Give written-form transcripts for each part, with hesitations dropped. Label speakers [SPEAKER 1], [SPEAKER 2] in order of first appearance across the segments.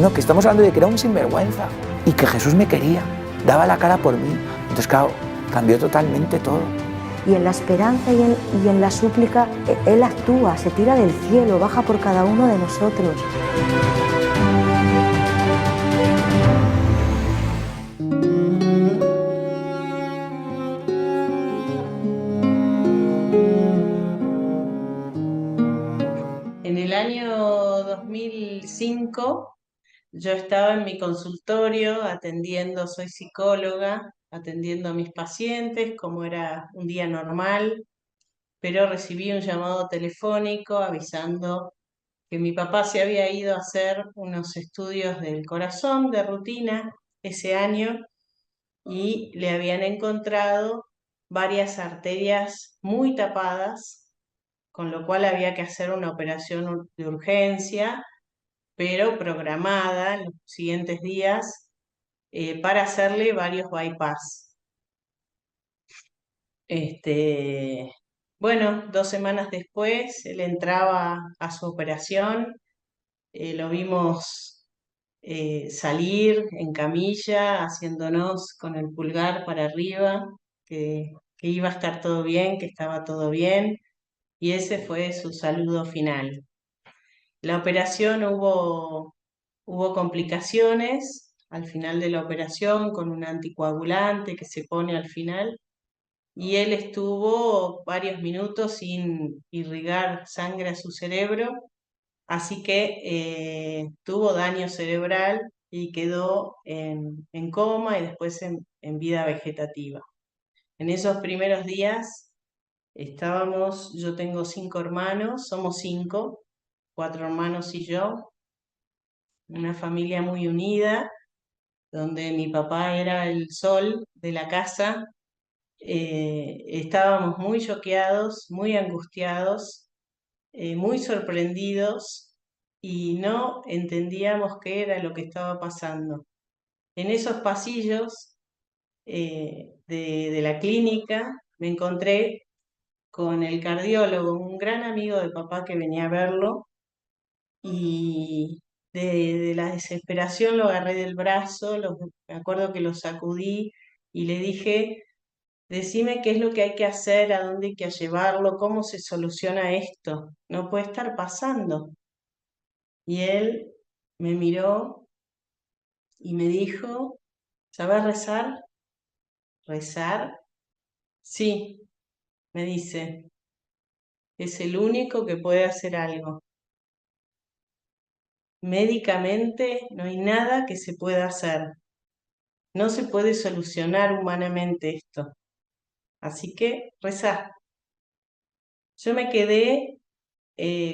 [SPEAKER 1] No, que estamos hablando de que era un sinvergüenza y que Jesús me quería, daba la cara por mí. Entonces, claro, cambió totalmente todo.
[SPEAKER 2] Y en la esperanza y en la súplica, Él actúa, se tira del cielo, baja por cada uno de nosotros.
[SPEAKER 3] En el año 2005 yo estaba en mi consultorio atendiendo, soy psicóloga, atendiendo a mis pacientes como era un día normal, pero recibí un llamado telefónico avisando que mi papá se había ido a hacer unos estudios del corazón de rutina ese año y le habían encontrado varias arterias muy tapadas, con lo cual había que hacer una operación de urgencia, pero programada en los siguientes días para hacerle varios bypass. Bueno, 2 semanas después él entraba a su operación, lo vimos salir en camilla, haciéndonos con el pulgar para arriba, que iba a estar todo bien, que estaba todo bien, y ese fue su saludo final. La operación hubo complicaciones al final de la operación con un anticoagulante que se pone al final y él estuvo varios minutos sin irrigar sangre a su cerebro, así que tuvo daño cerebral y quedó en coma y después en vida vegetativa. En esos primeros días yo tengo 5 hermanos, somos 5, 4 hermanos y yo, una familia muy unida, donde mi papá era el sol de la casa. Estábamos muy choqueados, muy angustiados, muy sorprendidos y no entendíamos qué era lo que estaba pasando. En esos pasillos de la clínica me encontré con el cardiólogo, un gran amigo de papá que venía a verlo, y de la desesperación lo agarré del brazo, me acuerdo que lo sacudí y le dije, decime qué es lo que hay que hacer, a dónde hay que llevarlo, cómo se soluciona esto, no puede estar pasando. Y él me miró y me dijo, ¿sabes rezar? ¿Rezar? Sí, me dice, es el único que puede hacer algo. Médicamente no hay nada que se pueda hacer. No se puede solucionar humanamente esto. Así que rezá. Yo me quedé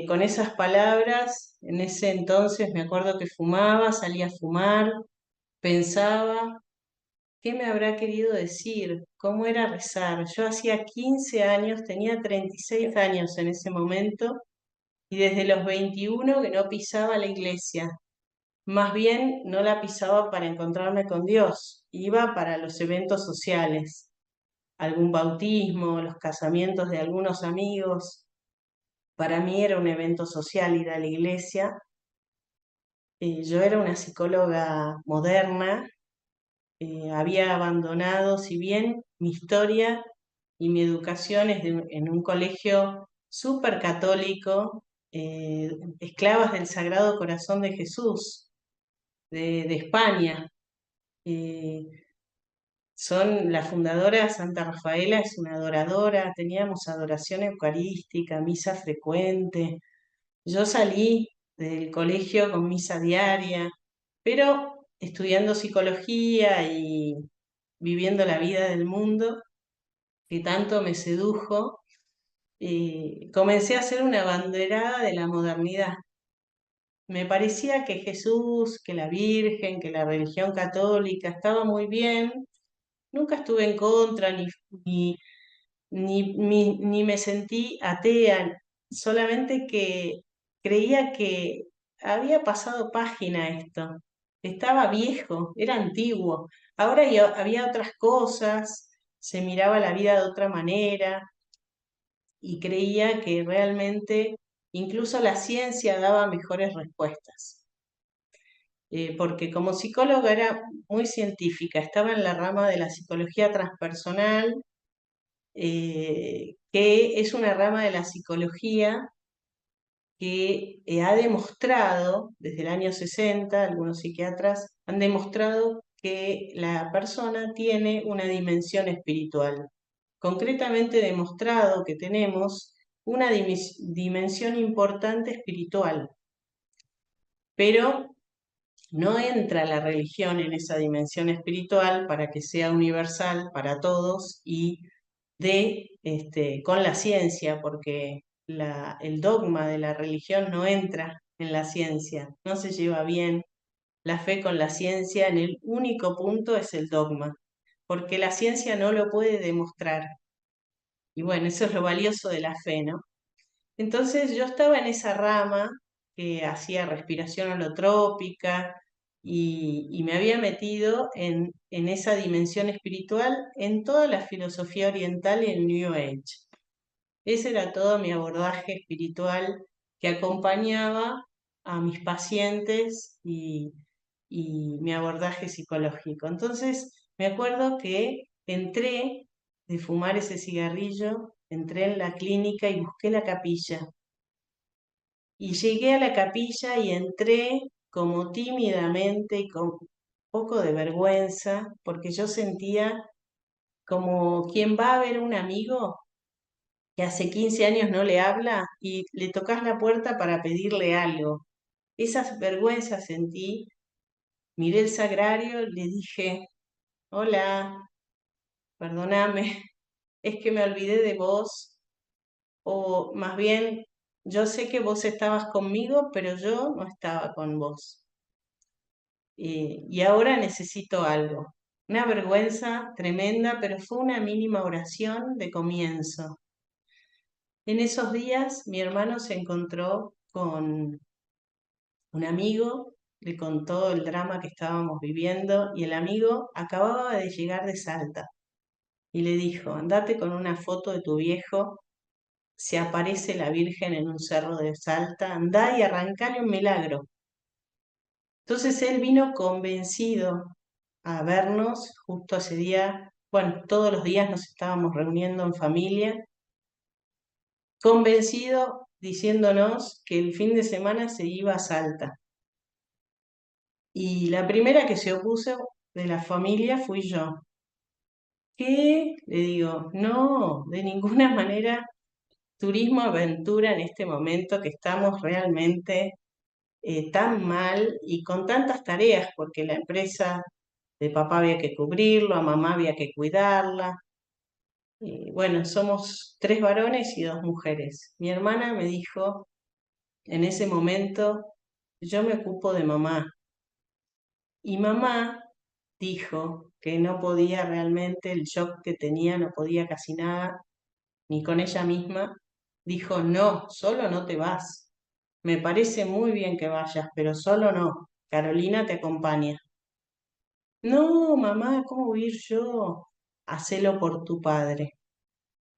[SPEAKER 3] con esas palabras. En ese entonces me acuerdo que fumaba, salía a fumar, pensaba, ¿qué me habrá querido decir? ¿Cómo era rezar? Yo hacía 15 años, tenía 36 años en ese momento, y desde los 21 que no pisaba la iglesia. Más bien no la pisaba para encontrarme con Dios, iba para los eventos sociales, algún bautismo, los casamientos de algunos amigos. Para mí era un evento social ir a la iglesia. Yo era una psicóloga moderna, había abandonado, si bien mi historia y mi educación es en un colegio súper católico, esclavas del Sagrado Corazón de Jesús, de España. Eh, la fundadora, Santa Rafaela, es una adoradora, teníamos adoración eucarística, misa frecuente. Yo salí del colegio con misa diaria, pero estudiando psicología y viviendo la vida del mundo, que tanto me sedujo, comencé a ser una abanderada de la modernidad. Me parecía que Jesús, que la Virgen, que la religión católica estaba muy bien. Nunca estuve en contra, ni, ni me sentí atea, solamente que creía que había pasado página esto. Estaba viejo, era antiguo. Ahora había otras cosas, se miraba la vida de otra manera y creía que realmente incluso la ciencia daba mejores respuestas. porque como psicóloga era muy científica, estaba en la rama de la psicología transpersonal, que es una rama de la psicología que ha demostrado, desde el año 60, algunos psiquiatras han demostrado que la persona tiene una dimensión espiritual. Concretamente demostrado que tenemos una dimensión importante espiritual, pero no entra la religión en esa dimensión espiritual para que sea universal para todos y con la ciencia, porque el dogma de la religión no entra en la ciencia, no se lleva bien la fe con la ciencia, en el único punto es el dogma, porque la ciencia no lo puede demostrar. Y bueno, eso es lo valioso de la fe, ¿no? Entonces yo estaba en esa rama que hacía respiración holotrópica y me había metido en esa dimensión espiritual en toda la filosofía oriental y el New Age. Ese era todo mi abordaje espiritual que acompañaba a mis pacientes y mi abordaje psicológico. Entonces me acuerdo que entré de fumar ese cigarrillo, entré en la clínica y busqué la capilla. Y llegué a la capilla y entré como tímidamente y con un poco de vergüenza, porque yo sentía como quien va a ver a un amigo que hace 15 años no le habla y le tocas la puerta para pedirle algo. Esas vergüenzas sentí, miré el sagrario, le dije, hola, perdóname, es que me olvidé de vos, o más bien, yo sé que vos estabas conmigo, pero yo no estaba con vos. Y ahora necesito algo. Una vergüenza tremenda, pero fue una mínima oración de comienzo. En esos días mi hermano se encontró con un amigo, le contó el drama que estábamos viviendo y el amigo acababa de llegar de Salta y le dijo, andate con una foto de tu viejo, se aparece la Virgen en un cerro de Salta, andá y arrancale un milagro. Entonces él vino convencido a vernos justo ese día, bueno, todos los días nos estábamos reuniendo en familia, convencido diciéndonos que el fin de semana se iba a Salta. Y la primera que se opuso de la familia fui yo. ¿Qué? Le digo, no, de ninguna manera turismo aventura en este momento que estamos realmente tan mal y con tantas tareas, porque la empresa de papá había que cubrirlo, a mamá había que cuidarla. Bueno, somos 3 varones y 2 mujeres. Mi hermana me dijo en ese momento, yo me ocupo de mamá. Y mamá dijo que no podía realmente, el shock que tenía, no podía casi nada, ni con ella misma. Dijo, no, solo no te vas. Me parece muy bien que vayas, pero solo no. Carolina te acompaña. No, mamá, ¿cómo voy a ir yo? Hacelo por tu padre.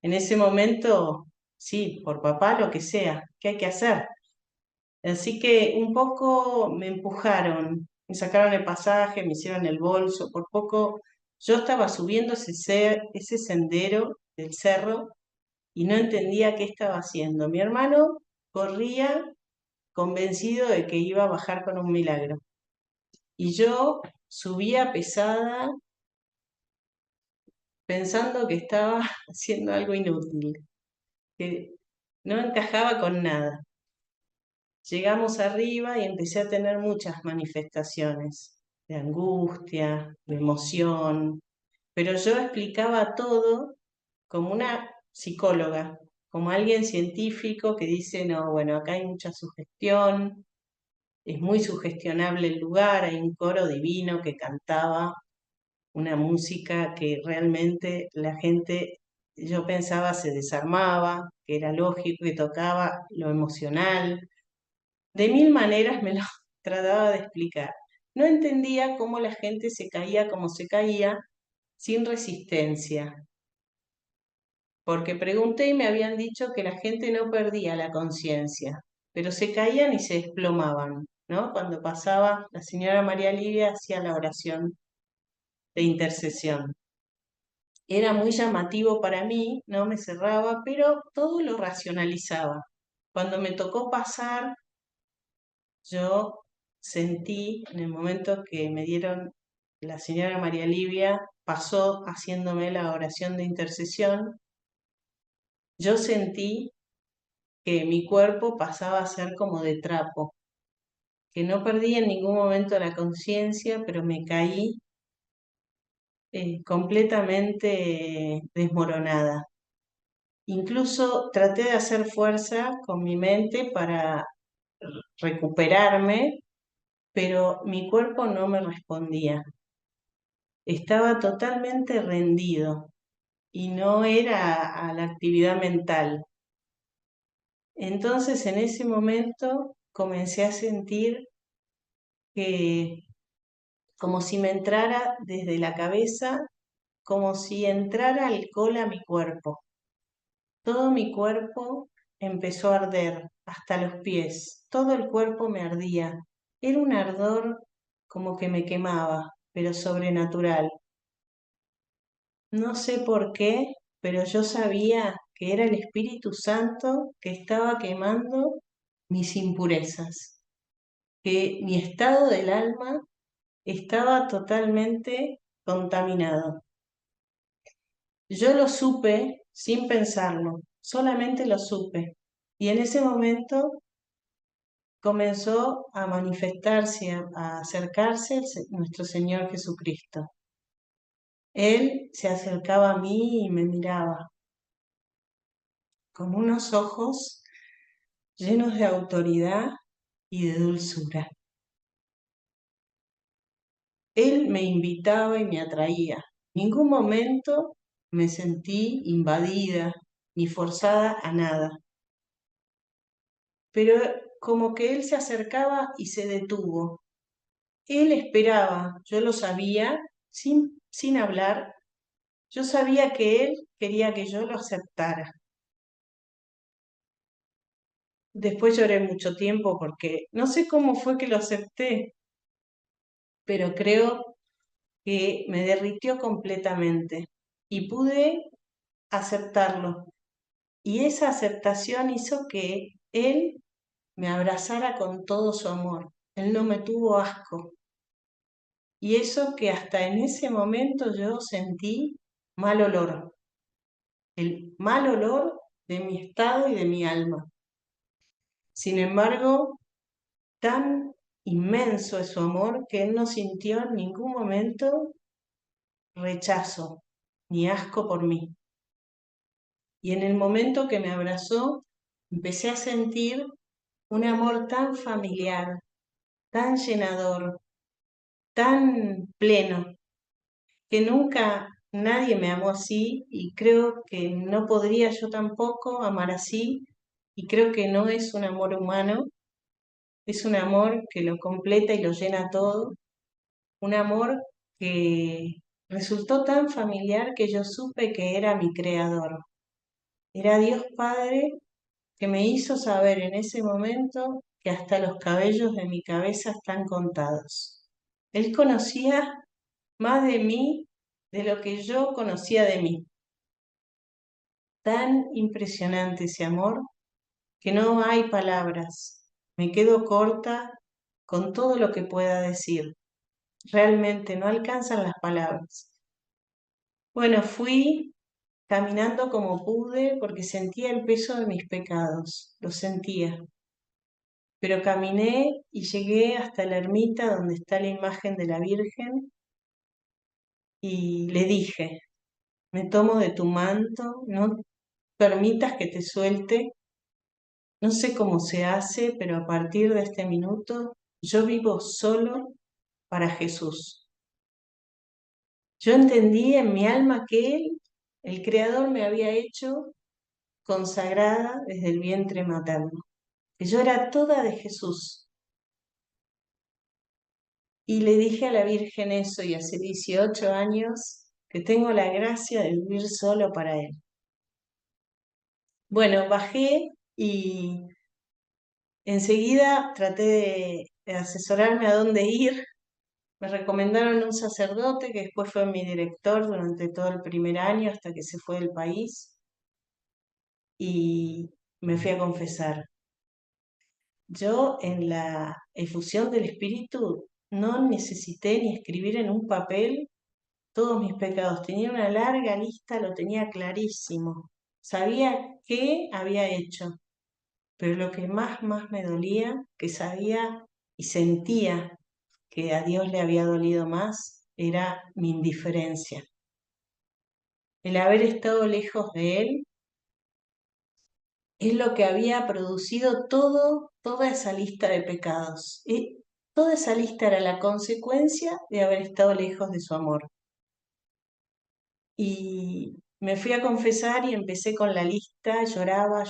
[SPEAKER 3] En ese momento, sí, por papá, lo que sea, ¿qué hay que hacer? Así que un poco me empujaron, me sacaron el pasaje, me hicieron el bolso, por poco yo estaba subiendo ese sendero del cerro y no entendía qué estaba haciendo. Mi hermano corría convencido de que iba a bajar con un milagro. Y yo subía pesada pensando que estaba haciendo algo inútil, que no encajaba con nada. Llegamos arriba y empecé a tener muchas manifestaciones de angustia, de emoción, pero yo explicaba todo como una psicóloga, como alguien científico que dice, no, bueno, acá hay mucha sugestión, es muy sugestionable el lugar, hay un coro divino que cantaba una música que realmente la gente, yo pensaba, se desarmaba, que era lógico, que tocaba lo emocional. De mil maneras me lo trataba de explicar. No entendía cómo la gente se caía como se caía sin resistencia, porque pregunté y me habían dicho que la gente no perdía la conciencia, pero se caían y se desplomaban. ¿no? Cuando pasaba, la señora María Livia hacía la oración de intercesión. Era muy llamativo para mí, no me cerraba, pero todo lo racionalizaba. Cuando me tocó pasar, yo sentí en el momento que me dieron la señora María Livia, pasó haciéndome la oración de intercesión, yo sentí que mi cuerpo pasaba a ser como de trapo, que no perdí en ningún momento la conciencia, pero me caí completamente desmoronada. Incluso traté de hacer fuerza con mi mente para recuperarme, pero mi cuerpo no me respondía. Estaba totalmente rendido y no era a la actividad mental. Entonces en ese momento comencé a sentir que como si me entrara desde la cabeza, como si entrara alcohol a mi cuerpo. Todo mi cuerpo empezó a arder, hasta los pies. Todo el cuerpo me ardía. Era un ardor como que me quemaba, pero sobrenatural. No sé por qué, pero yo sabía que era el Espíritu Santo que estaba quemando mis impurezas, que mi estado del alma estaba totalmente contaminado. Yo lo supe sin pensarlo, solamente lo supe. Y en ese momento comenzó a manifestarse, a acercarse nuestro Señor Jesucristo. Él se acercaba a mí y me miraba con unos ojos llenos de autoridad y de dulzura. Él me invitaba y me atraía. En ningún momento me sentí invadida ni forzada a nada. Pero como que él se acercaba y se detuvo. Él esperaba, yo lo sabía, sin hablar, yo sabía que él quería que yo lo aceptara. Después lloré mucho tiempo porque no sé cómo fue que lo acepté, pero creo que me derritió completamente y pude aceptarlo. Y esa aceptación hizo que él me abrazara con todo su amor. Él no me tuvo asco. Y eso que hasta en ese momento yo sentí mal olor, el mal olor de mi estado y de mi alma. Sin embargo, tan inmenso es su amor que él no sintió en ningún momento rechazo ni asco por mí. Y en el momento que me abrazó, empecé a sentir un amor tan familiar, tan llenador, tan pleno, que nunca nadie me amó así y creo que no podría yo tampoco amar así y creo que no es un amor humano, es un amor que lo completa y lo llena todo, un amor que resultó tan familiar que yo supe que era mi creador. Era Dios Padre que me hizo saber en ese momento que hasta los cabellos de mi cabeza están contados. Él conocía más de mí de lo que yo conocía de mí. Tan impresionante ese amor que no hay palabras. Me quedo corta con todo lo que pueda decir. Realmente no alcanzan las palabras. Bueno, fui caminando como pude porque sentía el peso de mis pecados, lo sentía. Pero caminé y llegué hasta la ermita donde está la imagen de la Virgen y le dije, me tomo de tu manto, no permitas que te suelte. No sé cómo se hace, pero a partir de este minuto yo vivo solo para Jesús. Yo entendí en mi alma que Él, el Creador, me había hecho consagrada desde el vientre materno, que yo era toda de Jesús. Y le dije a la Virgen eso y hace 18 años que tengo la gracia de vivir solo para Él. Bueno, bajé y enseguida traté asesorarme a dónde ir. Me recomendaron un sacerdote que después fue mi director durante todo el primer año hasta que se fue del país y me fui a confesar. Yo en la efusión del Espíritu no necesité ni escribir en un papel todos mis pecados. Tenía una larga lista, lo tenía clarísimo. Sabía qué había hecho, pero lo que más me dolía, que sabía y sentía que a Dios le había dolido más, era mi indiferencia. El haber estado lejos de Él es lo que había producido toda esa lista de pecados. Y toda esa lista era la consecuencia de haber estado lejos de su amor. Y me fui a confesar y empecé con la lista, lloraba,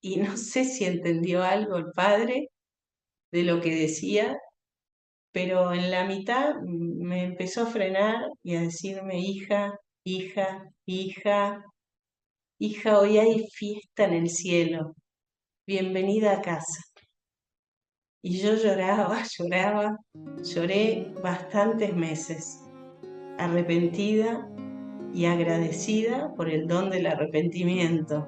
[SPEAKER 3] y no sé si entendió algo el padre de lo que decía, pero en la mitad me empezó a frenar y a decirme, hija, hoy hay fiesta en el cielo, bienvenida a casa. Y yo lloré bastantes meses, arrepentida y agradecida por el don del arrepentimiento.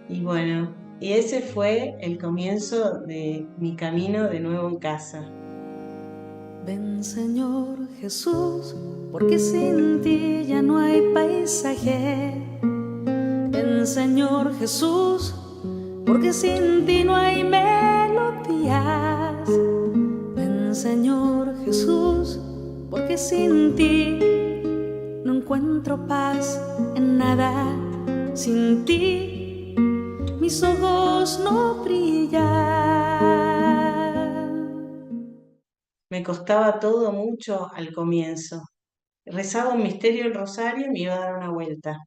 [SPEAKER 3] Y bueno, y ese fue el comienzo de mi camino de nuevo en casa.
[SPEAKER 4] Ven Señor Jesús, porque sin ti ya no hay paisaje. Ven Señor Jesús, porque sin ti no hay melodías. Ven Señor Jesús, porque sin ti no encuentro paz en nada. Sin ti mis ojos no brillan.
[SPEAKER 3] Me costaba todo mucho al comienzo. Rezaba un misterio el rosario y me iba a dar una vuelta.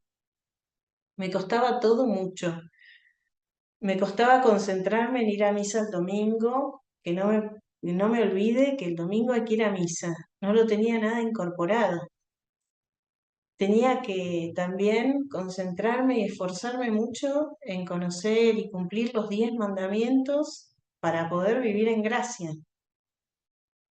[SPEAKER 3] Me costaba todo mucho. Me costaba concentrarme en ir a misa el domingo, que no me olvide que el domingo hay que ir a misa. No lo tenía nada incorporado. Tenía que también concentrarme y esforzarme mucho en conocer y cumplir los 10 mandamientos para poder vivir en gracia.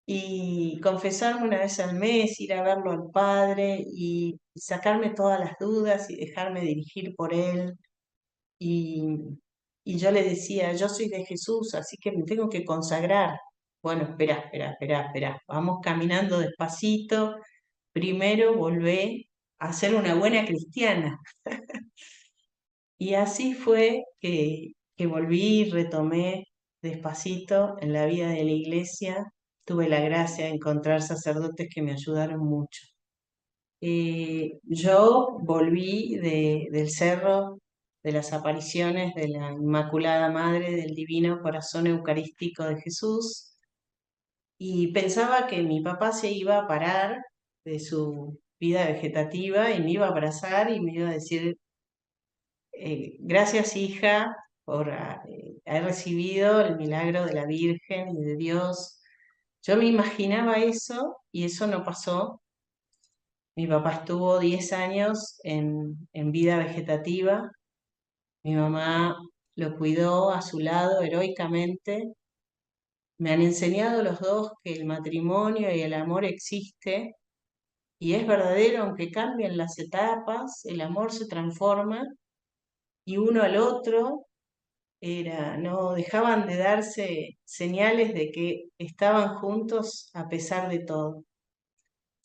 [SPEAKER 3] Y confesarme una vez al mes, ir a verlo al Padre y sacarme todas las dudas y dejarme dirigir por Él. Y, y yo le decía, yo soy de Jesús, así que me tengo que consagrar. Bueno, espera, vamos caminando despacito. Primero volvé a ser una buena cristiana. Y así fue que volví y retomé despacito en la vida de la iglesia. Tuve la gracia de encontrar sacerdotes que me ayudaron mucho. Yo volví del cerro de las apariciones de la Inmaculada Madre del Divino Corazón Eucarístico de Jesús y pensaba que mi papá se iba a parar de su vida vegetativa y me iba a abrazar y me iba a decir, gracias hija por haber recibido el milagro de la Virgen y de Dios. Yo me imaginaba eso y eso no pasó. Mi papá estuvo 10 años en vida vegetativa. Mi mamá lo cuidó a su lado heroicamente. Me han enseñado los dos que el matrimonio y el amor existe y es verdadero, aunque cambien las etapas, el amor se transforma y uno al otro no dejaban de darse señales de que estaban juntos a pesar de todo.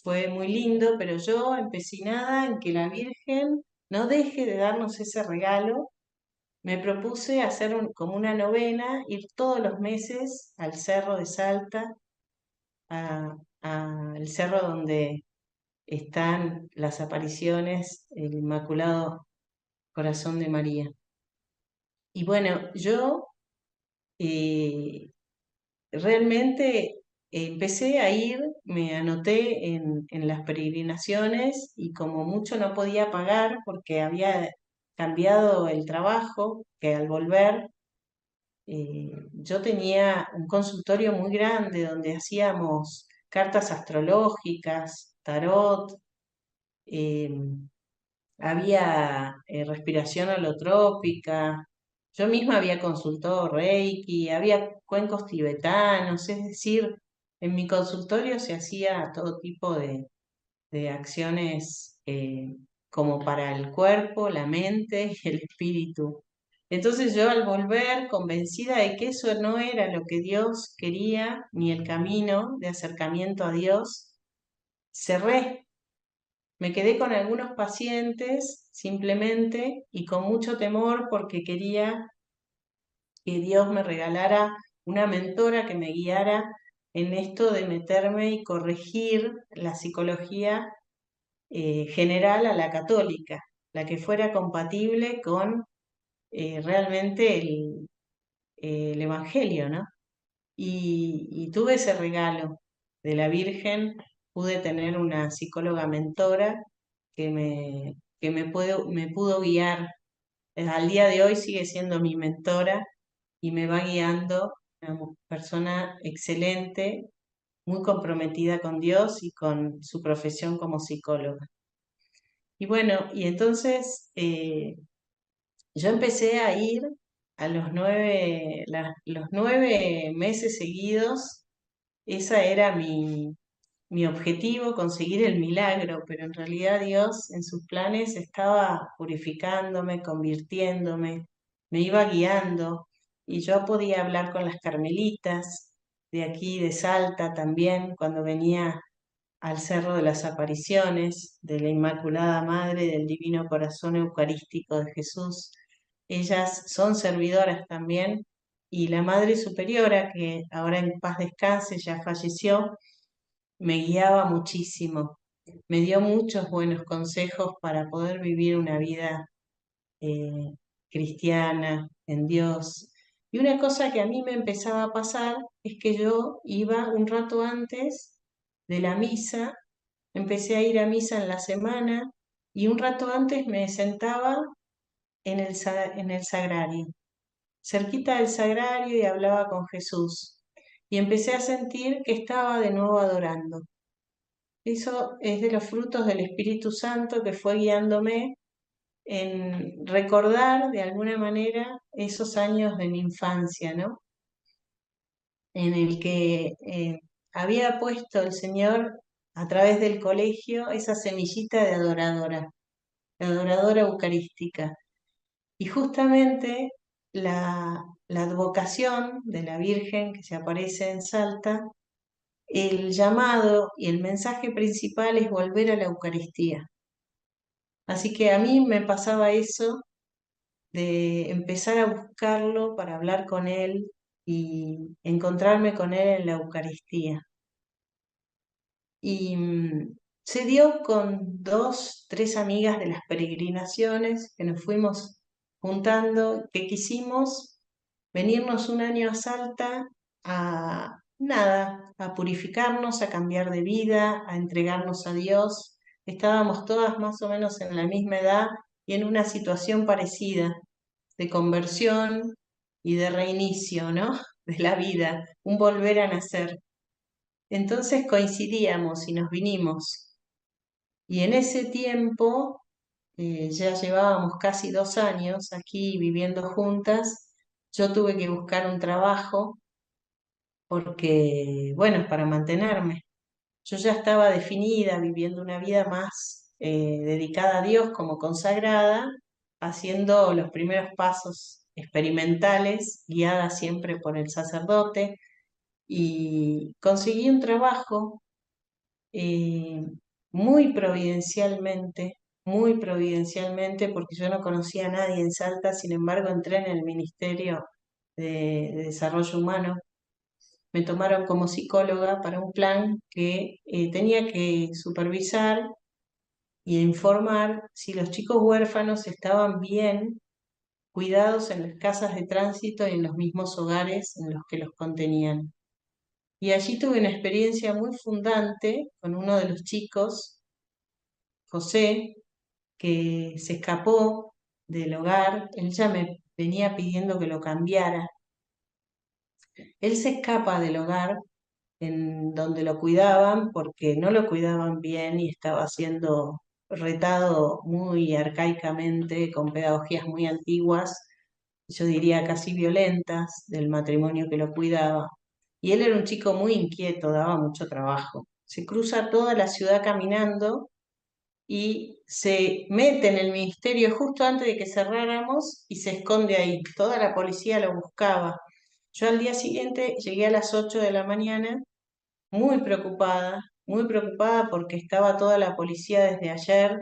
[SPEAKER 3] Fue muy lindo, pero yo empecinada en que la Virgen no deje de darnos ese regalo, me propuse hacer como una novena, ir todos los meses al Cerro de Salta, al cerro donde están las apariciones, el Inmaculado Corazón de María. Y bueno, yo eh, realmente empecé a ir, me anoté en las peregrinaciones y como mucho no podía pagar porque había cambiado el trabajo, que al volver yo tenía un consultorio muy grande donde hacíamos cartas astrológicas, tarot, eh, había respiración holotrópica, Yo misma había consultado Reiki, había cuencos tibetanos, es decir, en mi consultorio se hacía todo tipo de acciones como para el cuerpo, la mente y el espíritu. Entonces yo al volver convencida de que eso no era lo que Dios quería, ni el camino de acercamiento a Dios, cerré. Me quedé con algunos pacientes simplemente y con mucho temor porque quería que Dios me regalara una mentora que me guiara en esto de meterme y corregir la psicología general a la católica, la que fuera compatible con realmente el Evangelio, ¿no? Y tuve ese regalo de la Virgen, pude tener una psicóloga mentora que me pudo guiar. Al día de hoy sigue siendo mi mentora y me va guiando, una persona excelente, muy comprometida con Dios y con su profesión como psicóloga. Y bueno, y entonces yo empecé a ir a los 9 meses seguidos, esa era mi objetivo, conseguir el milagro, pero en realidad Dios en sus planes estaba purificándome, convirtiéndome, me iba guiando y yo podía hablar con las carmelitas de aquí, de Salta también, cuando venía al Cerro de las Apariciones, de la Inmaculada Madre del Divino Corazón Eucarístico de Jesús. Ellas son servidoras también y la Madre Superiora, que ahora en paz descanse, ya falleció, me guiaba muchísimo, me dio muchos buenos consejos para poder vivir una vida eh, cristiana, en Dios. Y una cosa que a mí me empezaba a pasar es que yo iba un rato antes de la misa, empecé a ir a misa en la semana y un rato antes me sentaba en el sagrario, cerquita del sagrario y hablaba con Jesús. Y empecé a sentir que estaba de nuevo adorando. Eso es de los frutos del Espíritu Santo que fue guiándome en recordar de alguna manera esos años de mi infancia, ¿no? En el que había puesto el Señor a través del colegio esa semillita de adoradora eucarística. Y justamente la advocación de la Virgen que se aparece en Salta, el llamado y el mensaje principal es volver a la Eucaristía. Así que a mí me pasaba eso de empezar a buscarlo para hablar con él y encontrarme con él en la Eucaristía. Y se dio con 2, 3 amigas de las peregrinaciones que nos fuimos juntando, que quisimos venirnos un año a Salta a nada, a purificarnos, a cambiar de vida, a entregarnos a Dios. Estábamos todas más o menos en la misma edad y en una situación parecida de conversión y de reinicio, ¿no? De la vida, un volver a nacer. Entonces coincidíamos y nos vinimos. Y en ese tiempo, ya llevábamos casi 2 años aquí viviendo juntas, yo tuve que buscar un trabajo porque, bueno, para mantenerme. Yo ya estaba definida, viviendo una vida más dedicada a Dios como consagrada, haciendo los primeros pasos experimentales, guiada siempre por el sacerdote, y conseguí un trabajo eh, muy providencialmente, porque yo no conocía a nadie en Salta, sin embargo entré en el Ministerio de Desarrollo Humano. Me tomaron como psicóloga para un plan que tenía que supervisar y informar si los chicos huérfanos estaban bien cuidados en las casas de tránsito y en los mismos hogares en los que los contenían. Y allí tuve una experiencia muy fundante con uno de los chicos, José, que se escapó del hogar. Él ya me venía pidiendo que lo cambiara. Él se escapa del hogar en donde lo cuidaban porque no lo cuidaban bien y estaba siendo retado muy arcaicamente, con pedagogías muy antiguas, yo diría casi violentas, del matrimonio que lo cuidaba. Y él era un chico muy inquieto, daba mucho trabajo. Se cruza toda la ciudad caminando y se mete en el ministerio justo antes de que cerráramos y se esconde ahí. Toda la policía lo buscaba. Yo al día siguiente llegué a las 8 de la mañana muy preocupada porque estaba toda la policía desde ayer,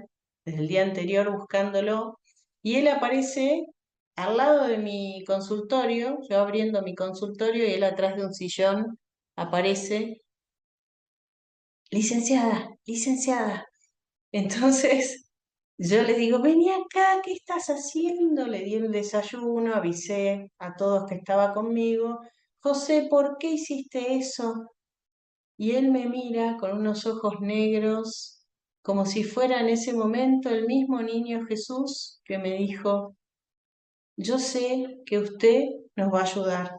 [SPEAKER 3] desde el día anterior buscándolo, y él aparece al lado de mi consultorio, yo abriendo mi consultorio y él atrás de un sillón aparece, licenciada, licenciada. Entonces yo le digo, vení acá, ¿qué estás haciendo? Le di el desayuno, avisé a todos que estaba conmigo. José, ¿por qué hiciste eso? Y él me mira con unos ojos negros, como si fuera en ese momento el mismo niño Jesús que me dijo, yo sé que usted nos va a ayudar,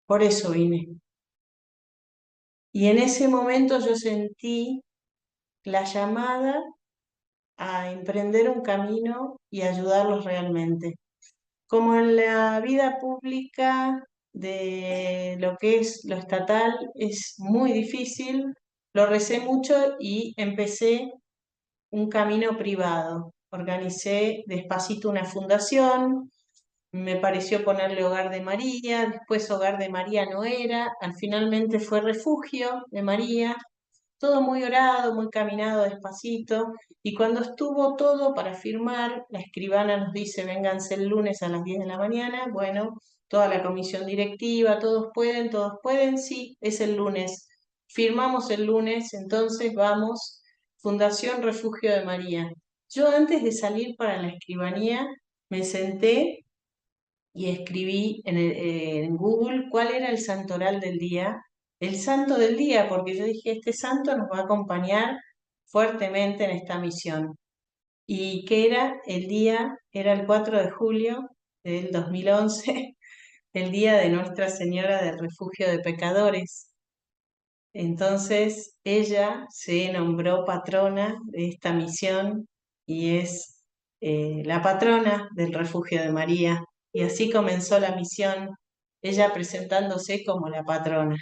[SPEAKER 3] por eso vine. Y en ese momento yo sentí la llamada a emprender un camino y ayudarlos realmente. Como en la vida pública de lo que es lo estatal es muy difícil, lo recé mucho y empecé un camino privado. Organicé despacito una fundación, me pareció ponerle Hogar de María, después Hogar de María no era, finalmente fue Refugio de María, todo muy orado, muy caminado despacito, y cuando estuvo todo para firmar, la escribana nos dice, vénganse el lunes a las 10 de la mañana, bueno, toda la comisión directiva, todos pueden, sí, es el lunes. Firmamos el lunes, entonces vamos, Fundación Refugio de María. Yo antes de salir para la escribanía, me senté y escribí en Google cuál era el santoral del día, el santo del día, porque yo dije, este santo nos va a acompañar fuertemente en esta misión. Y que era el día, era el 4 de julio del 2011, el día de Nuestra Señora del Refugio de Pecadores. Entonces ella se nombró patrona de esta misión y es la patrona del Refugio de María. Y así comenzó la misión, ella presentándose como la patrona.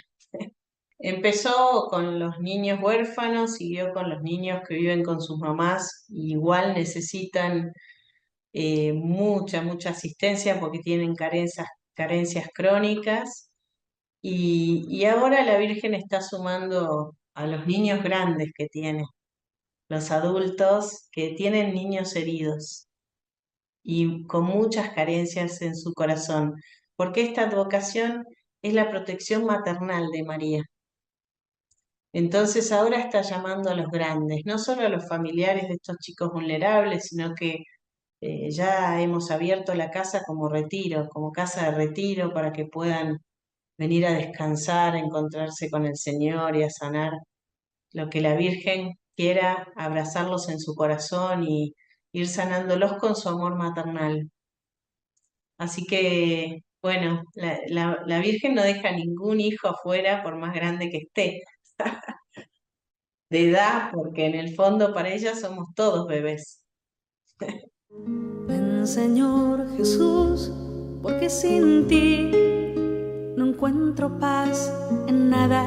[SPEAKER 3] Empezó con los niños huérfanos, siguió con los niños que viven con sus mamás, y igual necesitan mucha asistencia porque tienen carencias crónicas. Y ahora la Virgen está sumando a los niños grandes que tiene, los adultos que tienen niños heridos y con muchas carencias en su corazón, porque esta advocación es la protección maternal de María. Entonces ahora está llamando a los grandes, no solo a los familiares de estos chicos vulnerables, sino que ya hemos abierto la casa como retiro, como casa de retiro para que puedan venir a descansar, a encontrarse con el Señor y a sanar lo que la Virgen quiera, abrazarlos en su corazón y ir sanándolos con su amor maternal. Así que, bueno, la Virgen no deja ningún hijo afuera por más grande que esté, de edad, porque en el fondo para ella somos todos bebés.
[SPEAKER 4] Ven, Señor Jesús, porque sin ti no encuentro paz en nada.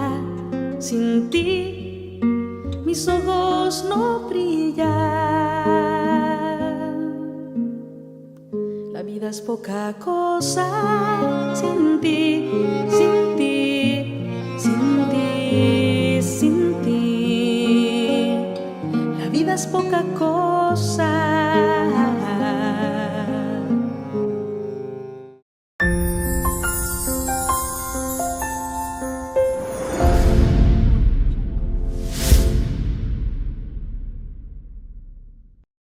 [SPEAKER 4] Sin ti mis ojos no brillan. La vida es poca cosa sin ti, sin ti, sin ti, sin ti. La vida es poca cosa.